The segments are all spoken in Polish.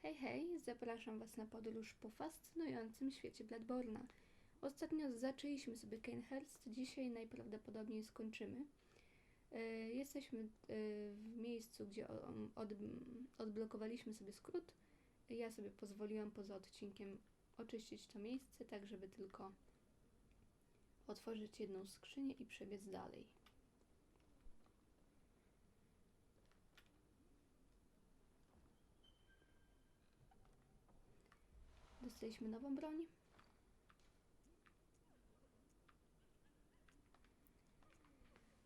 Hej, hej, zapraszam Was na podróż po fascynującym świecie Bloodborne'a. Ostatnio zaczęliśmy sobie Cainhurst, dzisiaj najprawdopodobniej skończymy. Jesteśmy w miejscu, gdzie odblokowaliśmy sobie skrót. Ja sobie pozwoliłam poza odcinkiem oczyścić to miejsce, tak żeby tylko otworzyć jedną skrzynię i przebiec dalej. Dostaliśmy nową broń.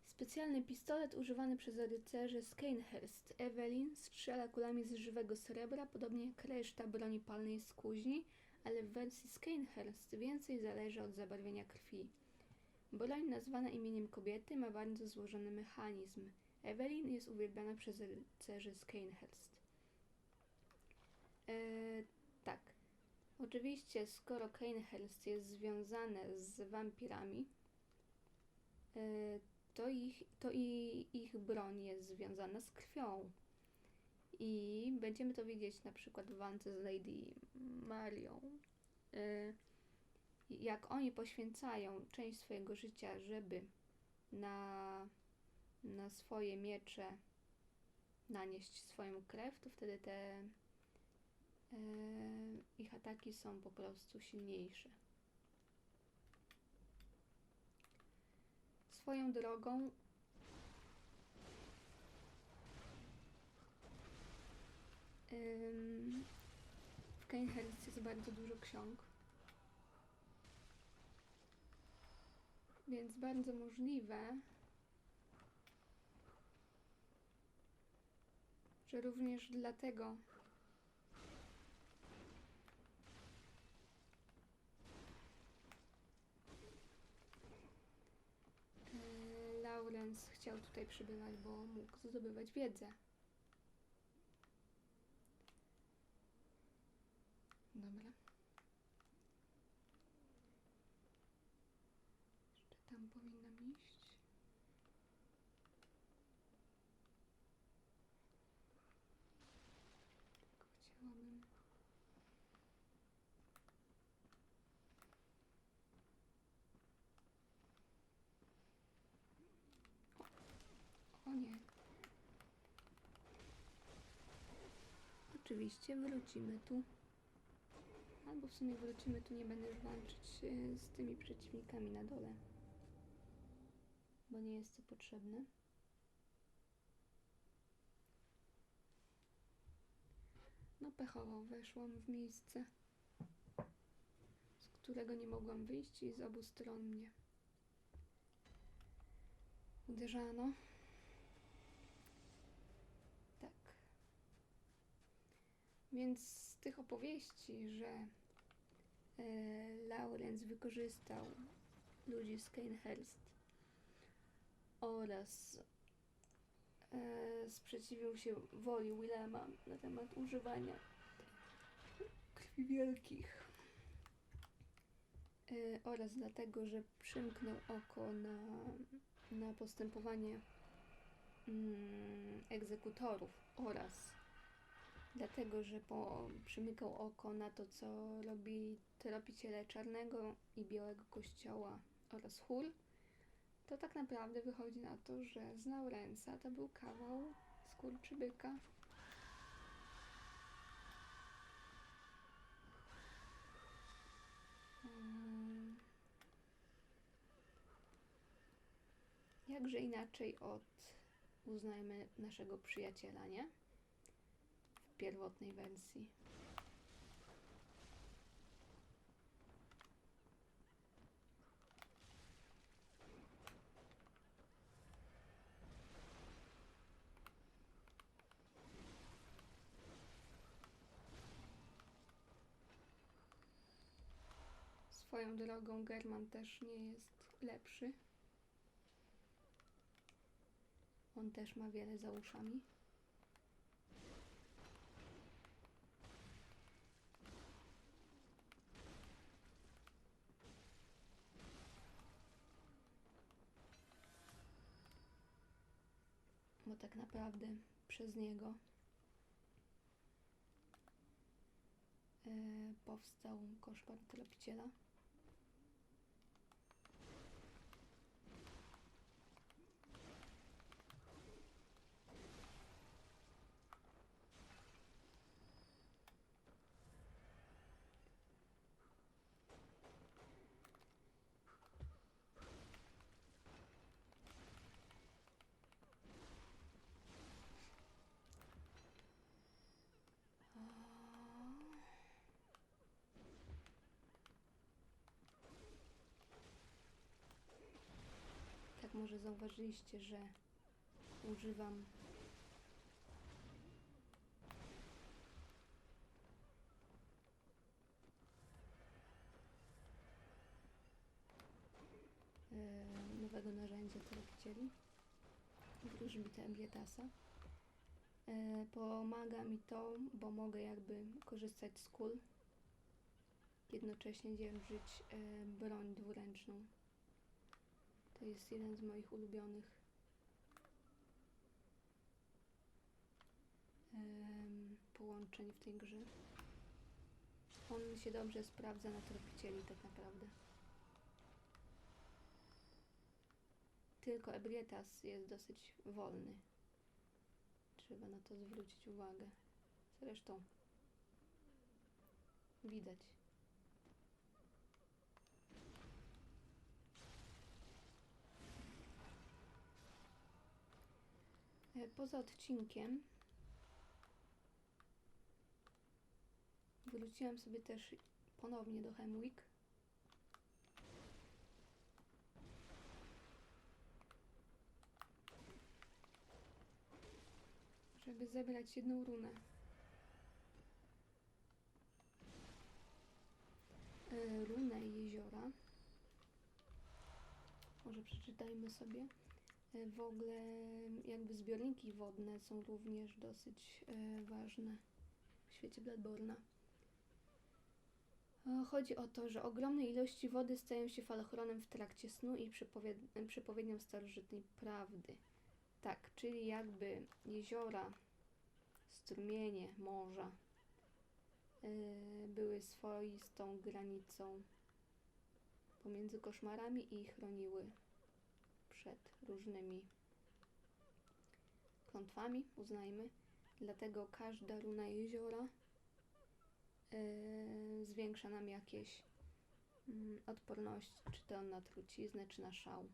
Specjalny pistolet używany przez rycerzy z Cainhurst. Evelyn strzela kulami z żywego srebra, podobnie jak reszta broni palnej z kuźni, ale w wersji z Cainhurst więcej zależy od zabarwienia krwi. Broń nazwana imieniem kobiety ma bardzo złożony mechanizm. Evelyn jest uwielbiana przez rycerzy z Cainhurst. Tak. Oczywiście, skoro Cainhurst jest związane z wampirami, to ich broń jest związana z krwią. I będziemy to widzieć na przykład w walce z Lady Marią. Jak oni poświęcają część swojego życia, żeby na swoje miecze nanieść swoją krew, to wtedy te ich ataki są po prostu silniejsze. Swoją drogą w Cainhurst jest bardzo dużo ksiąg, więc bardzo możliwe, że również dlatego Lawrence chciał tutaj przybywać, bo mógł zdobywać wiedzę. Dobra. Jeszcze tam powinnam iść. Tylko chciałabym... O nie. Oczywiście wrócimy tu. Albo w sumie wrócimy tu, nie będę już walczyć z tymi przeciwnikami na dole. Bo nie jest to potrzebne. No pechowo weszłam w miejsce, z którego nie mogłam wyjść i z obu stron mnie uderzano. Tak. Więc z tych opowieści, że Lawrence wykorzystał ludzi z Cainhurst oraz sprzeciwił się woli Willema na temat używania krwi wielkich oraz dlatego, że przymknął oko na postępowanie egzekutorów oraz dlatego, że przymykał oko na to, co robi tropiciele Czarnego i Białego Kościoła oraz Hul, to tak naprawdę wychodzi na to, że z Lawrence'a to był kawał skurczybyka. Jakże inaczej od, uznajmy, naszego przyjaciela, nie? W pierwotnej wersji. Swoją drogą German też nie jest lepszy. On też ma wiele za uszami. Bo tak naprawdę przez niego powstał koszmar tropiciela. Tak, może zauważyliście, że używam nowego narzędzia tropicieli, wróżbity Ebrietasa. Pomaga mi to, bo mogę jakby korzystać z kul, jednocześnie dzierżyć broń dwuręczną. To jest jeden z moich ulubionych połączeń w tej grze. On się dobrze sprawdza na tropicieli tak naprawdę. Tylko Ebrietas jest dosyć wolny. Trzeba na to zwrócić uwagę. Zresztą widać. Poza odcinkiem wróciłam sobie też ponownie do Hemwick. Żeby zebrać jedną runę. Runę jeziora. Może przeczytajmy sobie. W ogóle jakby zbiorniki wodne są również dosyć ważne w świecie Bloodborne'a. Chodzi o to, że ogromne ilości wody stają się falochronem w trakcie snu i przepowiednią starożytnej prawdy. Tak, czyli jakby jeziora, strumienie, morza były swoistą granicą pomiędzy koszmarami i chroniły przed różnymi klątwami, uznajmy. Dlatego każda runa jeziora zwiększa nam jakieś odporności, czy to na truciznę, czy na szał.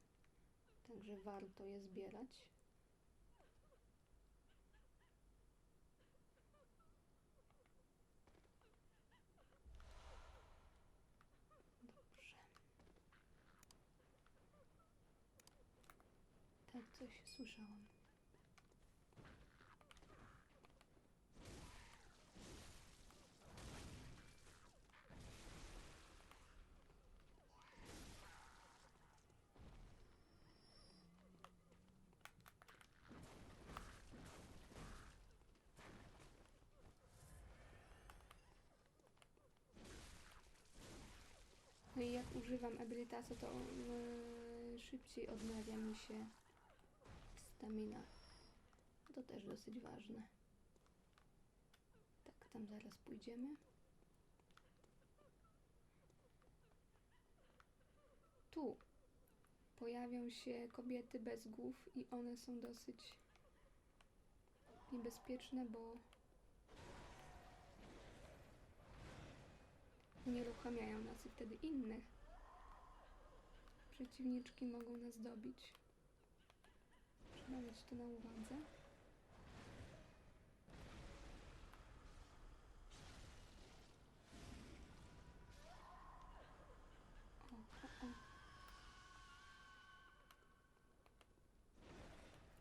Także warto je zbierać. Dobrze. Tak, coś słyszałam. No i jak używam Ebrietasa, to szybciej odnawia mi się stamina. To też dosyć ważne. Tak, tam zaraz pójdziemy. Tu pojawią się kobiety bez głów i one są dosyć niebezpieczne, bo unieruchamiają nas i wtedy inne przeciwniczki mogą nas dobić. Trzeba mieć to na uwadze.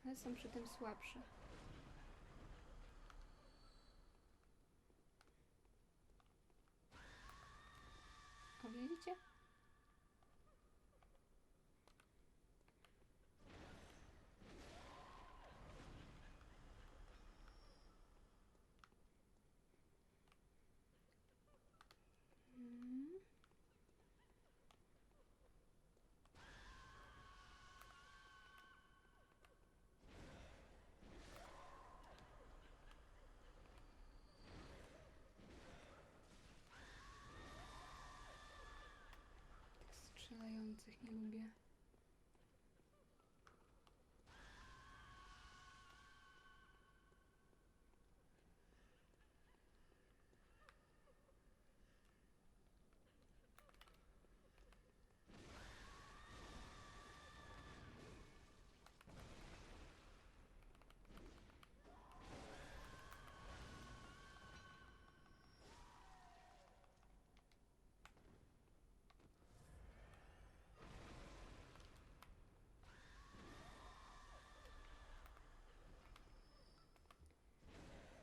Ale są przy tym słabsze. O, widzicie? ich nie lubię.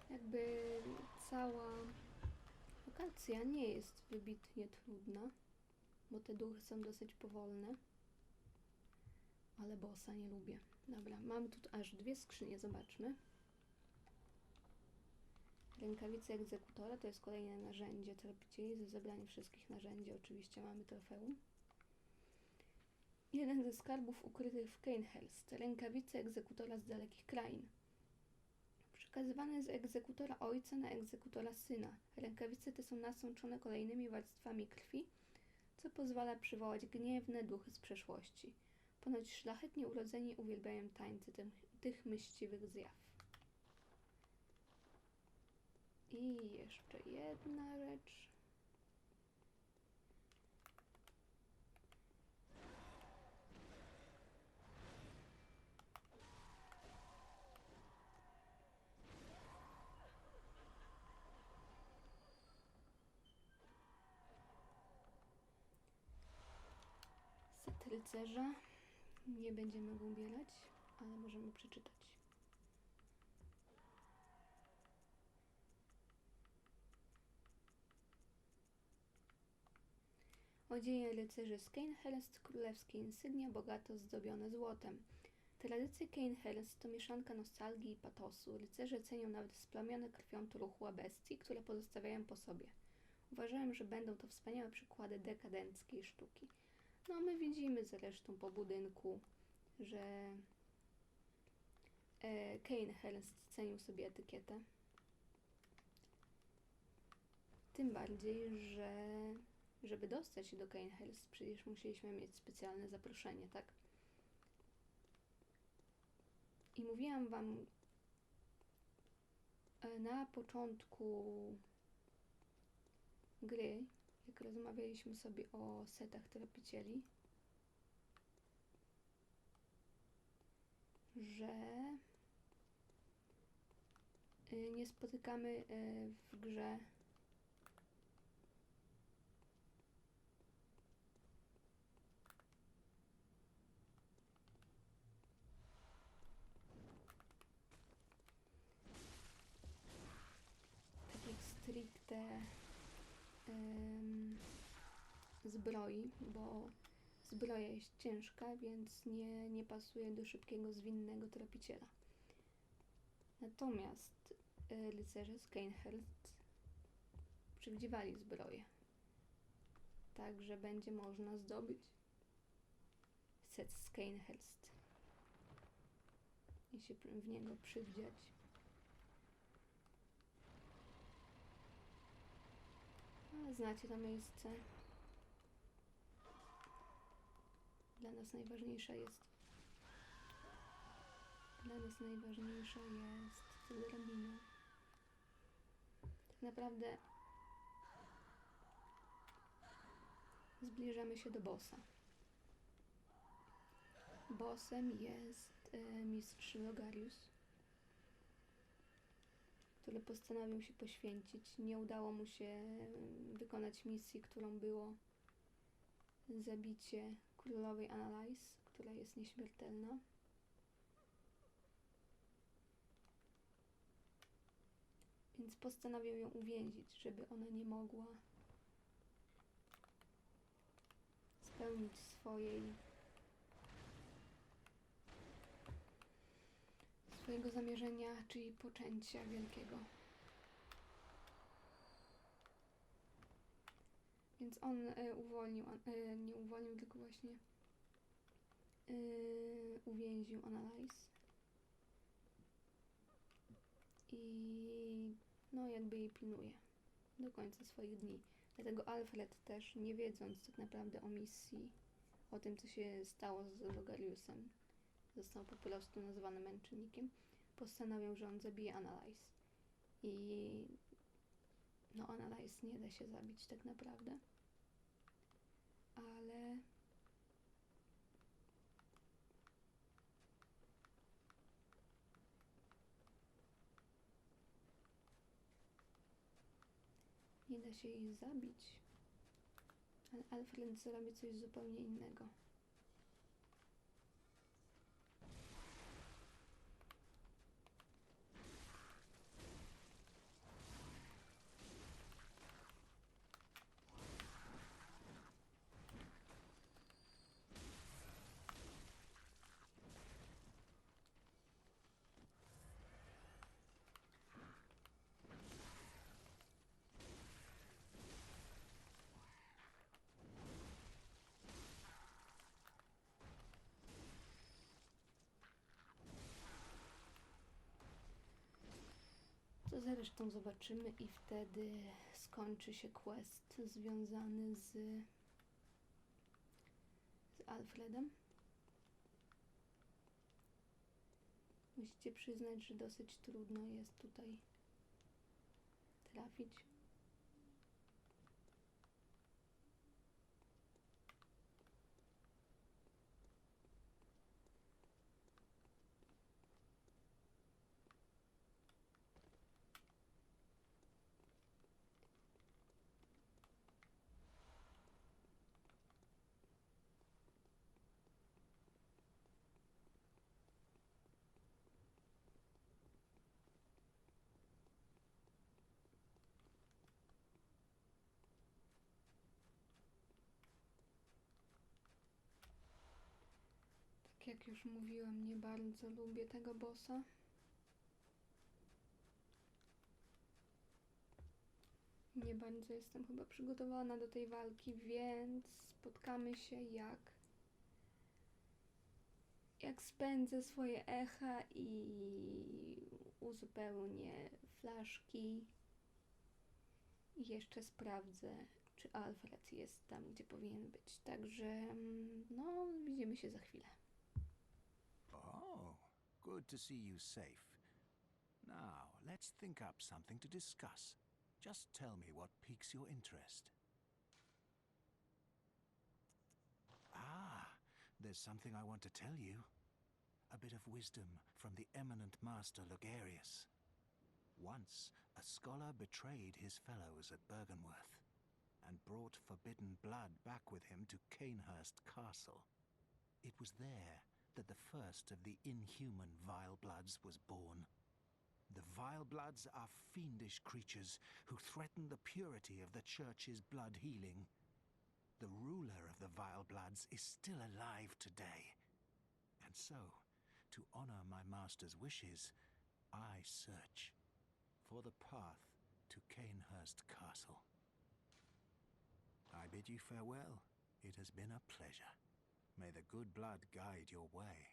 Jakby cała lokacja nie jest wybitnie trudna, bo te duchy są dosyć powolne, ale bossa nie lubię. Dobra, mamy tu aż 2 skrzynie, zobaczmy. Rękawice egzekutora to jest kolejne narzędzie tropicieli. Za zebranie wszystkich narzędzi oczywiście mamy trofeum. Jeden ze skarbów ukrytych w Cainhurst. Rękawice egzekutora z dalekich krain. Przekazywane z egzekutora ojca na egzekutora syna. Rękawice te są nasączone kolejnymi warstwami krwi, co pozwala przywołać gniewne duchy z przeszłości. Ponoć szlachetnie urodzeni uwielbiają tańce tych mściwych zjaw. I jeszcze jedna rzecz. Set rycerza. Nie będziemy go ubierać, ale możemy przeczytać. Odzieje rycerzy z Cainhurst, królewskie insygnia bogato zdobione złotem. Tradycje Cainhurst to mieszanka nostalgii i patosu. Rycerze cenią nawet splamione krwią truchła bestii, które pozostawiają po sobie. Uważałem, że będą to wspaniałe przykłady dekadenckiej sztuki. No my widzimy zresztą po budynku, że Cainhurst cenił sobie etykietę. Tym bardziej, że żeby dostać się do Cainhurst, przecież musieliśmy mieć specjalne zaproszenie, tak? I mówiłam wam na początku gry, jak rozmawialiśmy sobie o setach tropicieli, że nie spotykamy w grze takich stricte zbroi, bo zbroja jest ciężka, więc nie pasuje do szybkiego, zwinnego tropiciela. Natomiast rycerze z Cainhurst przywdziewali zbroję. Także będzie można zdobyć set z Cainhurst i się w niego przywdziać. A znacie to miejsce. Dla nas najważniejsza jest drabina. Tak naprawdę zbliżamy się do bossa. Bossem jest mistrz Logarius, który postanowił się poświęcić. Nie udało mu się wykonać misji, którą było zabicie królowej Annalise, która jest nieśmiertelna. Więc postanowił ją uwięzić, żeby ona nie mogła spełnić swojego zamierzenia, czyli poczęcia wielkiego. Więc on nie uwolnił, tylko właśnie uwięził Annalise. I no jakby jej pilnuje do końca swoich dni. Dlatego Alfred też, nie wiedząc tak naprawdę o misji po tym, co się stało z Logariusem, został po prostu nazwany męczennikiem, postanowił, że on zabije Analyze. I no Analyze nie da się zabić tak naprawdę. Ale nie da się jej zabić. Ale Alfred zrobi coś zupełnie innego. To zresztą zobaczymy i wtedy skończy się quest związany z Alfredem. Musicie przyznać, że dosyć trudno jest tutaj trafić. Tak jak już mówiłam, nie bardzo lubię tego bossa. Nie bardzo jestem chyba przygotowana do tej walki, więc spotkamy się jak spędzę swoje echa i uzupełnię flaszki i jeszcze sprawdzę, czy Alfred jest tam, gdzie powinien być. Także no, widzimy się za chwilę. Oh, good to see you safe. Now, let's think up something to discuss. Just tell me what piques your interest. Ah, there's something I want to tell you. A bit of wisdom from the eminent master Logarius. Once, a scholar betrayed his fellows at Bergenworth and brought forbidden blood back with him to Canehurst Castle. It was there that the first of the inhuman Vilebloods was born. The Vilebloods are fiendish creatures who threaten the purity of the Church's blood healing. The ruler of the Vilebloods is still alive today. And so, to honor my master's wishes, I search for the path to Canehurst Castle. I bid you farewell. It has been a pleasure. May the good blood guide your way.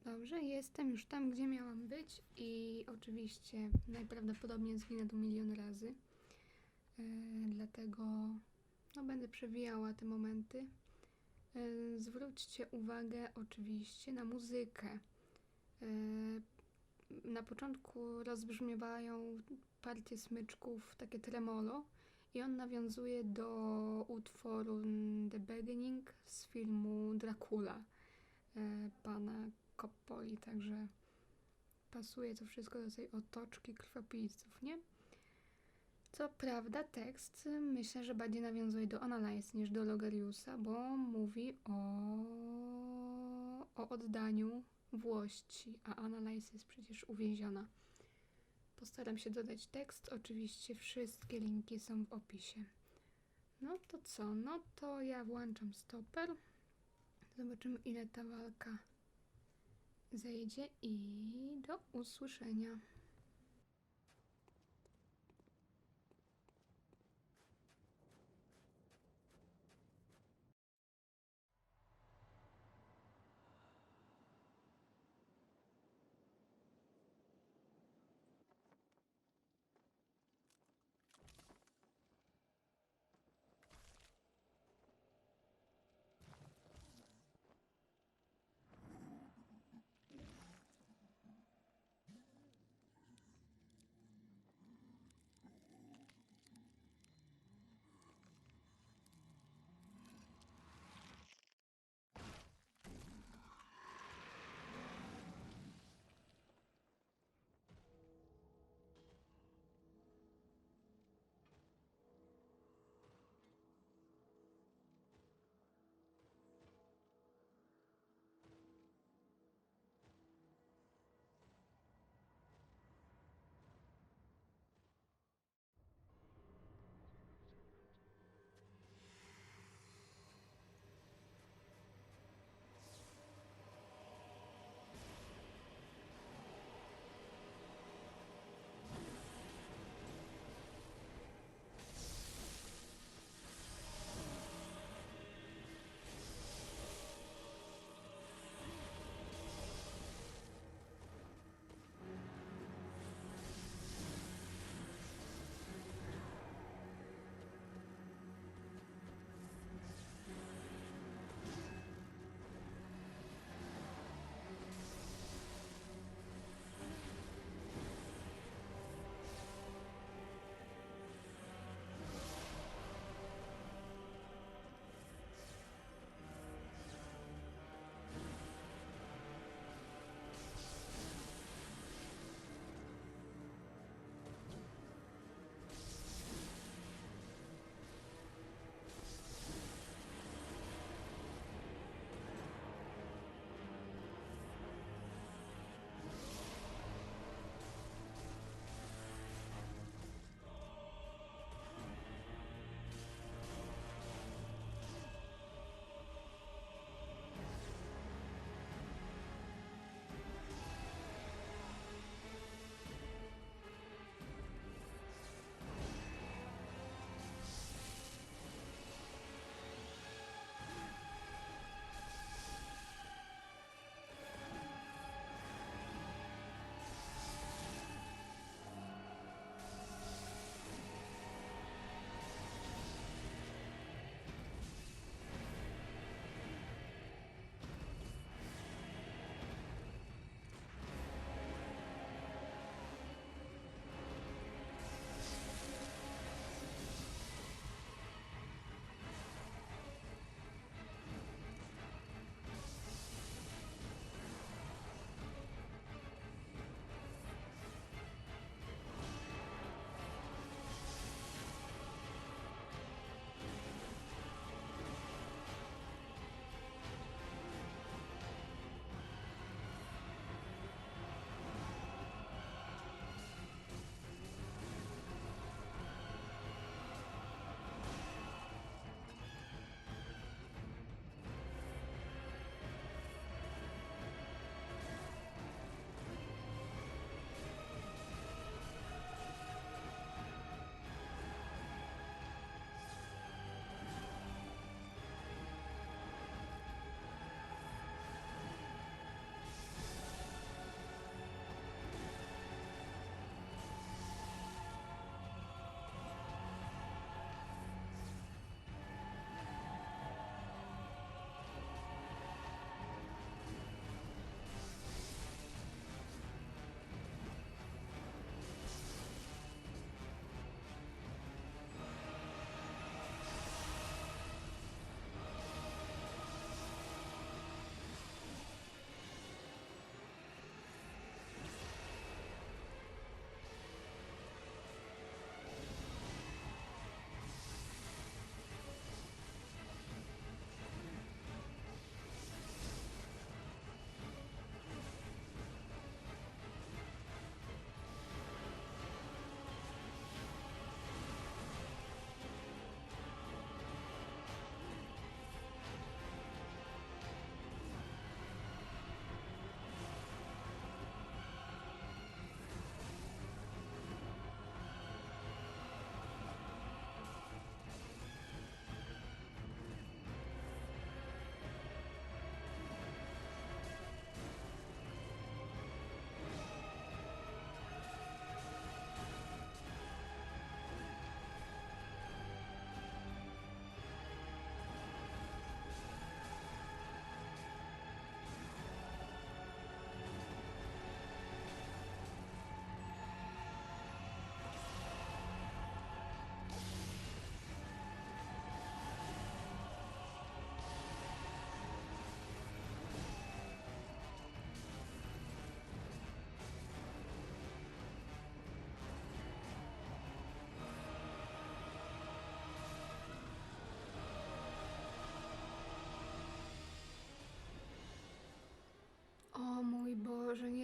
Dobrze, jestem już tam, gdzie miałam być i oczywiście najprawdopodobniej zginę tu milion razy. Dlatego no, będę przewijała te momenty. Zwróćcie uwagę oczywiście na muzykę. Na początku rozbrzmiewają partie smyczków, takie tremolo i on nawiązuje do utworu The Beginning z filmu Dracula pana Coppoli, także pasuje to wszystko do tej otoczki krwiopijców, nie? Co prawda tekst myślę, że bardziej nawiązuje do Analyze niż do Logariusa, bo mówi o oddaniu włości, a Analyze jest przecież uwięziona. Postaram się dodać tekst, oczywiście wszystkie linki są w opisie. No to co? No to ja włączam stoper. Zobaczymy, ile ta walka zejdzie i do usłyszenia.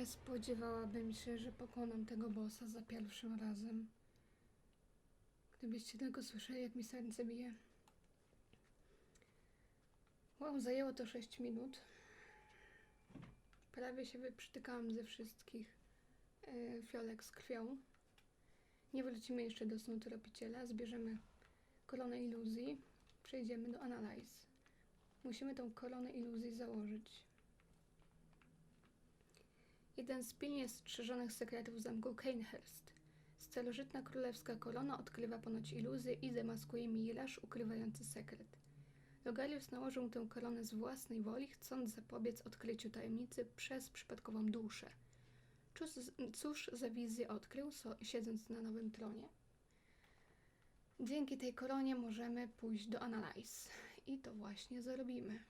Nie spodziewałabym się, że pokonam tego bossa za pierwszym razem. Gdybyście tylko słyszeli, jak mi serce bije. Wow, zajęło to 6 minut. Prawie się wyprztykałam ze wszystkich fiolek z krwią. Nie wrócimy jeszcze do snu tropiciela. Zbierzemy koronę iluzji. Przejdziemy do Analyze. Musimy tą koronę iluzji założyć. Jeden z pilnie strzeżonych sekretów zamku Cainhurst. Starożytna królewska korona odkrywa ponoć iluzję i demaskuje miraż ukrywający sekret. Logarius nałożył tę koronę z własnej woli, chcąc zapobiec odkryciu tajemnicy przez przypadkową duszę. Cóż za wizję odkrył, siedząc na nowym tronie? Dzięki tej koronie możemy pójść do Analyze. I to właśnie zrobimy.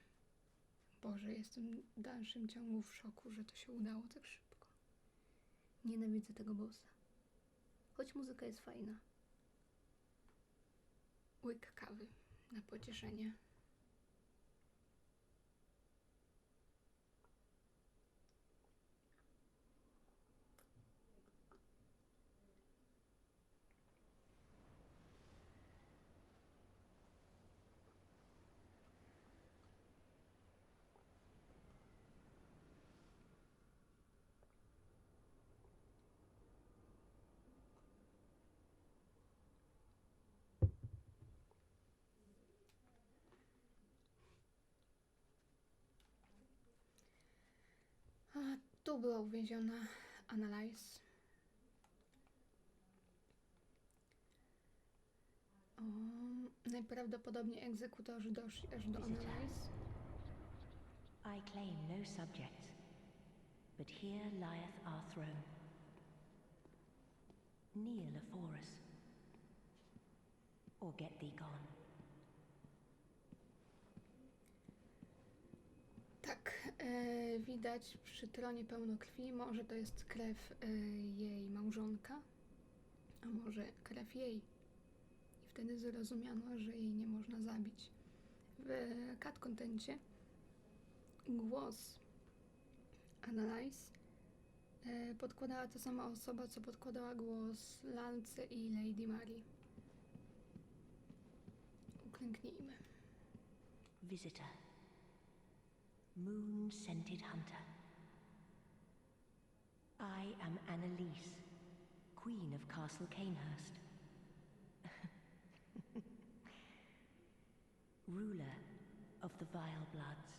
Boże, jestem w dalszym ciągu w szoku, że to się udało tak szybko. Nienawidzę tego bossa. Choć muzyka jest fajna. Łyk kawy na pocieszenie. A tu była uwięziona Analyze. Najprawdopodobniej egzekutorzy doszli aż do Analyze. I claim no subjects, but here lieth our throne. Kneel afore us, or get thee gone. Tak, widać przy tronie pełno krwi. Może to jest krew jej małżonka, a może krew jej. I wtedy zrozumiano, że jej nie można zabić. W cut-contencie głos Analyze podkładała ta sama osoba, co podkładała głos Lance i Lady Mary. Uklęknijmy. Visitor, moon-scented hunter. I am Annalise, Queen of Castle Cainhurst. Ruler of the Vile Bloods,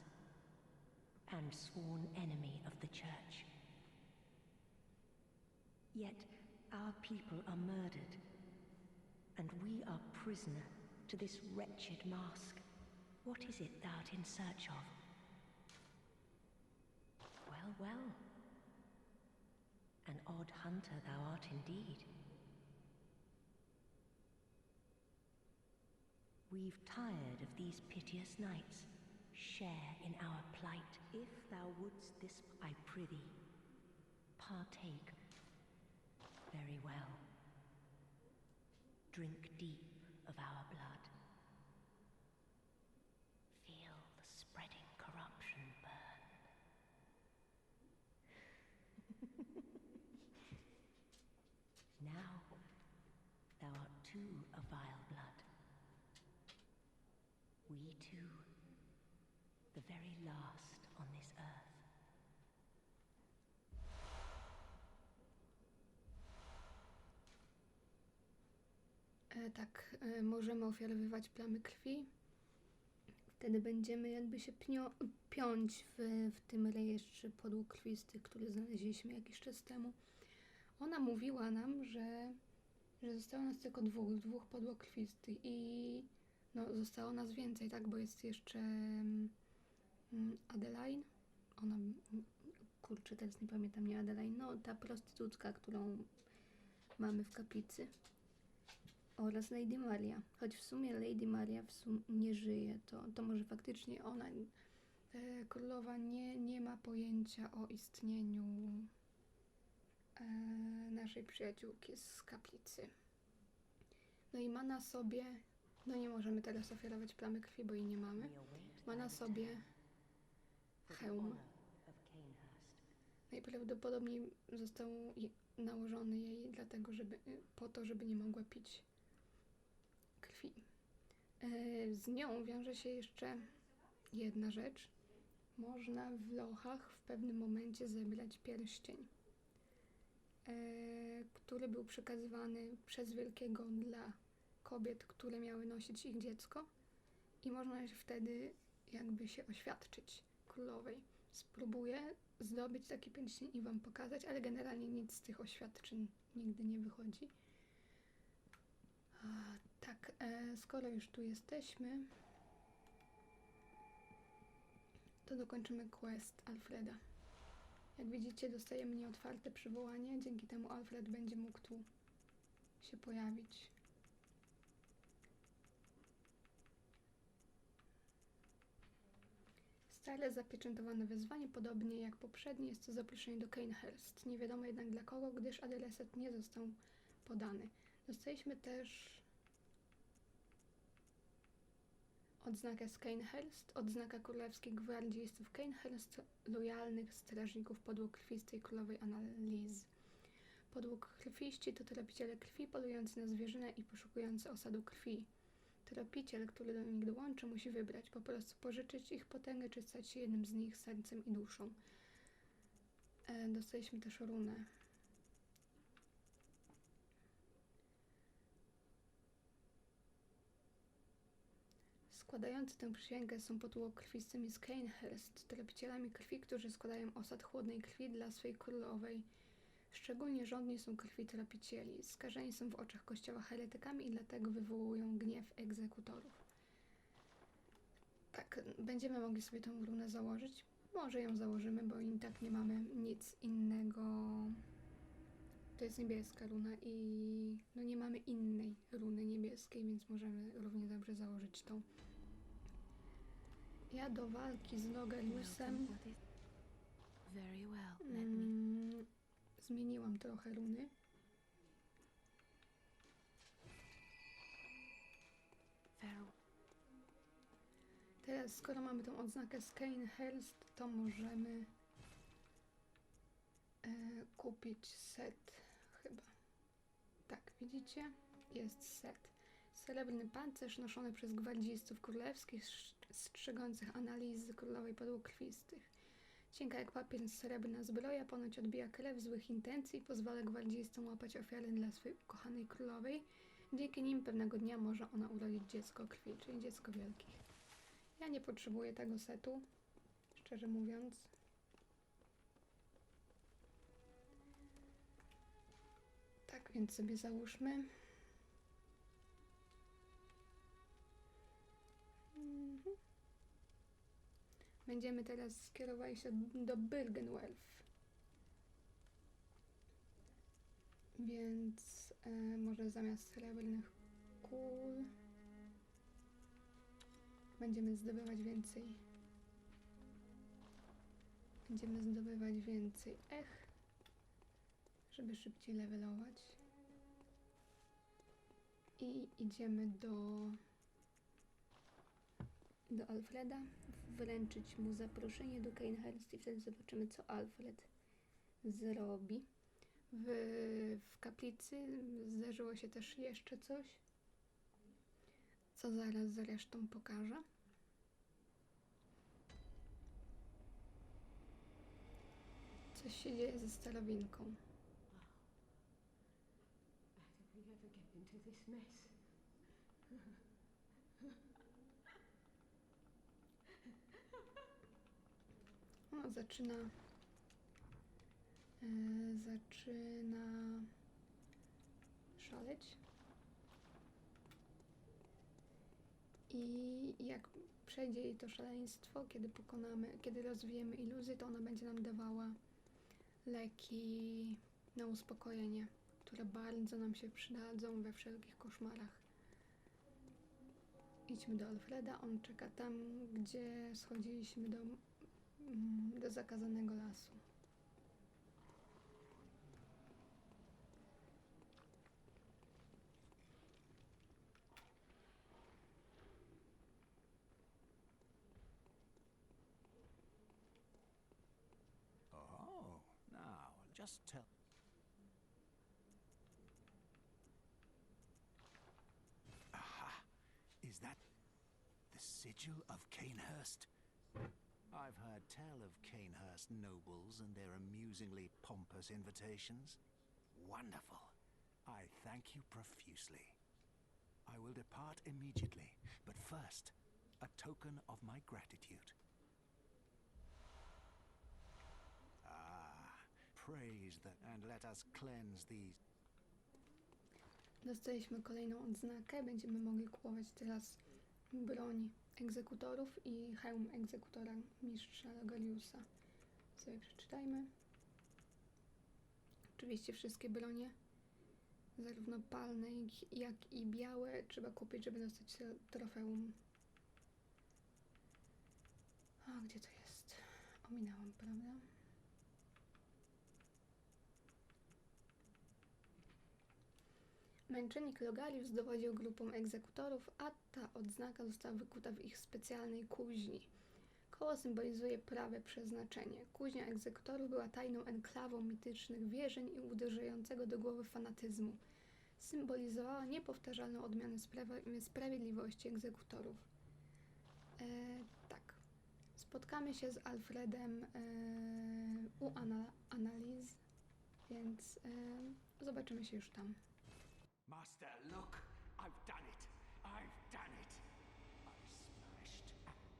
and sworn enemy of the Church. Yet our people are murdered, and we are prisoner to this wretched mask. What is it thou'rt in search of? Well, well. An odd hunter thou art indeed. We've tired of these piteous nights. Share in our plight. If thou wouldst this, I prithee, partake. Very well. Drink deep of our blood. Feel the spreading corruption burn. Now thou art too a vile blood. We two, the very last on this earth. Tak, możemy ofiarowywać plamy krwi. Wtedy będziemy jakby się piąć w tym rejestrze podłokrwistych, który znaleźliśmy jakiś czas temu. Ona mówiła nam, że zostało nas tylko dwóch podłokrwistych i no, zostało nas więcej, tak, bo jest jeszcze Adeline. Ona, kurczę, teraz nie pamiętam, nie Adeline, no ta prostytutka, którą mamy w kaplicy. Oraz Lady Maria. Choć w sumie Lady Maria nie żyje, to może faktycznie ona, królowa, nie ma pojęcia o istnieniu naszej przyjaciółki z kaplicy. No i ma na sobie, no nie możemy teraz ofiarować plamy krwi, bo jej nie mamy. Ma na sobie hełm. Najprawdopodobniej został nałożony jej dlatego, po to, żeby nie mogła pić krwi. Z nią wiąże się jeszcze jedna rzecz. Można w lochach w pewnym momencie zebrać pierścień, który był przekazywany przez Wielkiego dla kobiet, które miały nosić ich dziecko, i można się wtedy jakby się oświadczyć królowej. Spróbuję zdobyć taki pierścień i wam pokazać, ale generalnie nic z tych oświadczeń nigdy nie wychodzi. Tak, skoro już tu jesteśmy, to dokończymy quest Alfreda. Jak widzicie, dostajemy nieotwarte przywołanie, dzięki temu Alfred będzie mógł tu się pojawić. Stare zapieczętowane wezwanie, podobnie jak poprzednie, jest to zaproszenie do Cainhurst. Nie wiadomo jednak dla kogo, gdyż adreset nie został podany. Dostaliśmy też odznakę z Cainhurst, odznaka królewskich gwardzistów Cainhurst, lojalnych strażników podług krwistej królowej Annalise. Podług krwiści to tropiciele krwi polujący na zwierzynę i poszukujący osadu krwi. Tropiciel, który do nich dołączy, musi wybrać: po prostu pożyczyć ich potęgę, czy stać się jednym z nich sercem i duszą. Dostaliśmy też runę. Składający tę przysięgę są podłokrwistymi z Cainhurst, tropicielami krwi, którzy składają osad chłodnej krwi dla swej królowej. Szczególnie żądni są krwi tropicieli. Skażeni są w oczach kościoła heretykami i dlatego wywołują gniew egzekutorów. Tak, będziemy mogli sobie tą runę założyć. Może ją założymy, bo i tak nie mamy nic innego. To jest niebieska runa i no nie mamy innej runy niebieskiej, więc możemy równie dobrze założyć tą. Ja do walki z Nogariusem Very well, let me. Zmieniłam trochę runy. Farewell. Teraz, skoro mamy tą odznakę z Cainhurst, to możemy kupić set chyba. Tak, widzicie? Jest set. Srebrny pancerz noszony przez gwardzistów królewskich strzegących analizy królowej podłokrwistych. Cienka jak papier srebrna zbroja ponoć odbija krew złych intencji i pozwala gwardzistom łapać ofiary dla swojej ukochanej królowej. Dzięki nim pewnego dnia może ona urodzić dziecko krwi, czyli dziecko wielkich. Ja nie potrzebuję tego setu, szczerze mówiąc. Tak więc sobie załóżmy. Będziemy teraz skierowali się do Byrgenwerth. Więc może zamiast srebrnych kul będziemy zdobywać więcej. Żeby szybciej levelować. I idziemy do Alfreda, wręczyć mu zaproszenie do Cainhurst i wtedy zobaczymy, co Alfred zrobi. W kaplicy zdarzyło się też jeszcze coś, co zaraz zresztą pokażę. Coś się dzieje ze starowinką. No, zaczyna szaleć. I jak przejdzie jej to szaleństwo, kiedy rozwijemy iluzję, to ona będzie nam dawała leki na uspokojenie, które bardzo nam się przydadzą we wszelkich koszmarach. Idźmy do Alfreda, on czeka tam, gdzie schodziliśmy do zakazanego lasu. Oh, Just tell. Aha! Is that the sigil of Canehurst? I've heard tell of Canehurst nobles and their amusingly pompous invitations. Wonderful. I thank you profusely. I will depart immediately, but first, a token of my gratitude. Ah, praise the... and let us cleanse these... Dostaliśmy kolejną odznakę. Będziemy mogli kupować teraz broń egzekutorów i hełm egzekutora mistrza Logariusa. Sobie przeczytajmy. Oczywiście wszystkie bronie, zarówno palne, jak i białe, trzeba kupić, żeby dostać trofeum. A gdzie to jest? Ominęłam, prawda? Męczennik Logarius dowodził grupą egzekutorów, a ta odznaka została wykuta w ich specjalnej kuźni. Koło symbolizuje prawe przeznaczenie. Kuźnia egzekutorów była tajną enklawą mitycznych wierzeń i uderzającego do głowy fanatyzmu. Symbolizowała niepowtarzalną odmianę sprawiedliwości egzekutorów. Tak. Spotkamy się z Alfredem u Analiz, więc zobaczymy się już tam. Master, look! I've done it! I've done it! I've smashed,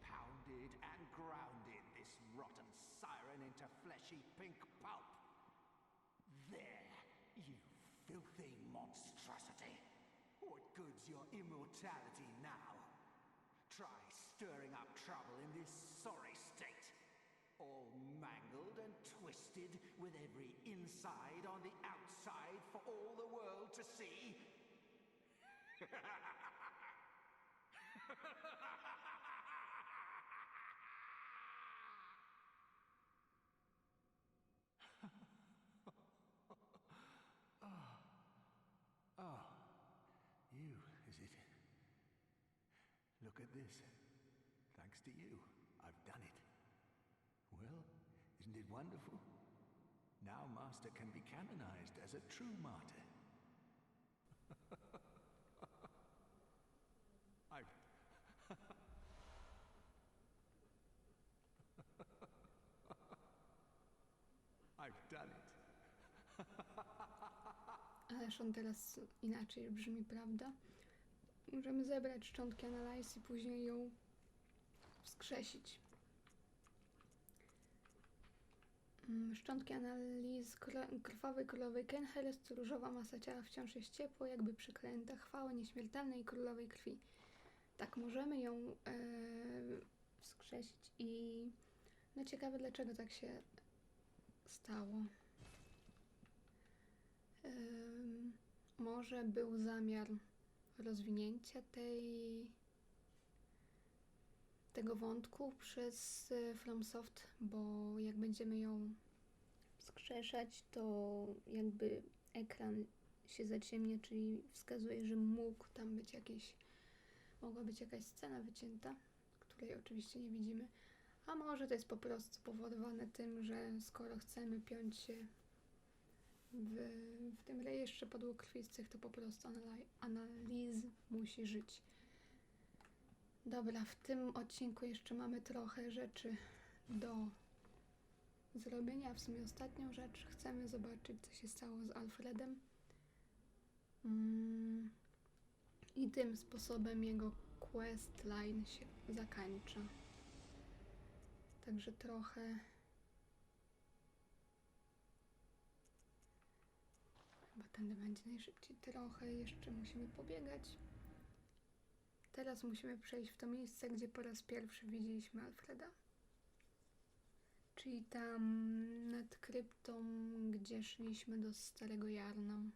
pounded, and grounded this rotten siren into fleshy pink pulp. There, you filthy monstrosity! What good's your immortality now? Try stirring up trouble in this sorry state. All mangled and twisted, with every inside on the outside for all the world to see. Oh, you, is it? Look at this. Thanks to you, I've done it. Well, isn't it wonderful? Now Master can be canonized as a true martyr. I've... I've done it. Ależ on teraz inaczej brzmi, prawda? Możemy zebrać szczątki Analiz i później ją wskrzesić. Szczątki Analiz krwawej królowej Canehurst, różowa masa ciała wciąż jest ciepło, jakby przeklęta, chwała nieśmiertelnej królowej krwi. Tak, możemy ją wskrzesić i no ciekawe, dlaczego tak się stało. Może był zamiar rozwinięcia tego wątku przez FromSoft, bo jak będziemy ją wskrzeszać, to jakby ekran się zaciemnia, czyli wskazuje, że mogła być jakaś scena wycięta, której oczywiście nie widzimy. A może to jest po prostu spowodowane tym, że skoro chcemy piąć się w tym rejestrze podłokrwistych, to po prostu Analiz musi żyć. Dobra, w tym odcinku jeszcze mamy trochę rzeczy do zrobienia. W sumie ostatnią rzecz. Chcemy zobaczyć, co się stało z Alfredem. I tym sposobem jego questline się zakończy. Także trochę... Chyba tędy będzie najszybciej. Trochę jeszcze musimy pobiegać. Teraz musimy przejść w to miejsce, gdzie po raz pierwszy widzieliśmy Alfreda. Czyli tam nad kryptą, gdzie szliśmy do Starego Jarnam.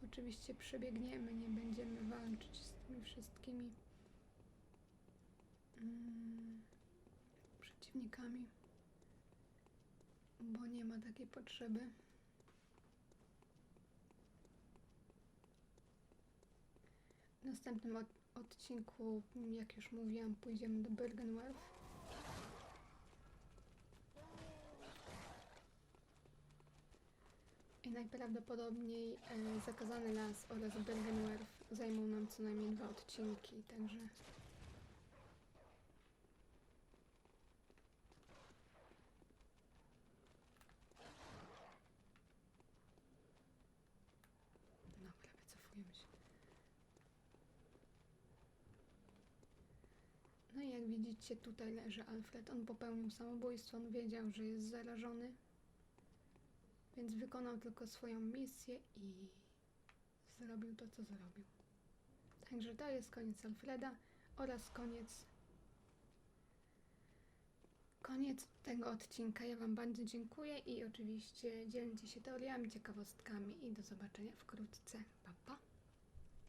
Oczywiście przebiegniemy, nie będziemy walczyć z tymi wszystkimi przeciwnikami, bo nie ma takiej potrzeby. W następnym odcinku, jak już mówiłam, pójdziemy do Byrgenwerth. I najprawdopodobniej Zakazany Las oraz Bergenwerf zajmą nam co najmniej 2 odcinki, także... Dobra, wycofujemy się. No i jak widzicie, tutaj leży Alfred. On popełnił samobójstwo, on wiedział, że jest zarażony, więc wykonał tylko swoją misję i zrobił to, co zrobił. Także to jest koniec Alfreda oraz koniec tego odcinka. Ja Wam bardzo dziękuję i oczywiście dzielcie się teoriami, ciekawostkami i do zobaczenia wkrótce. Pa, pa!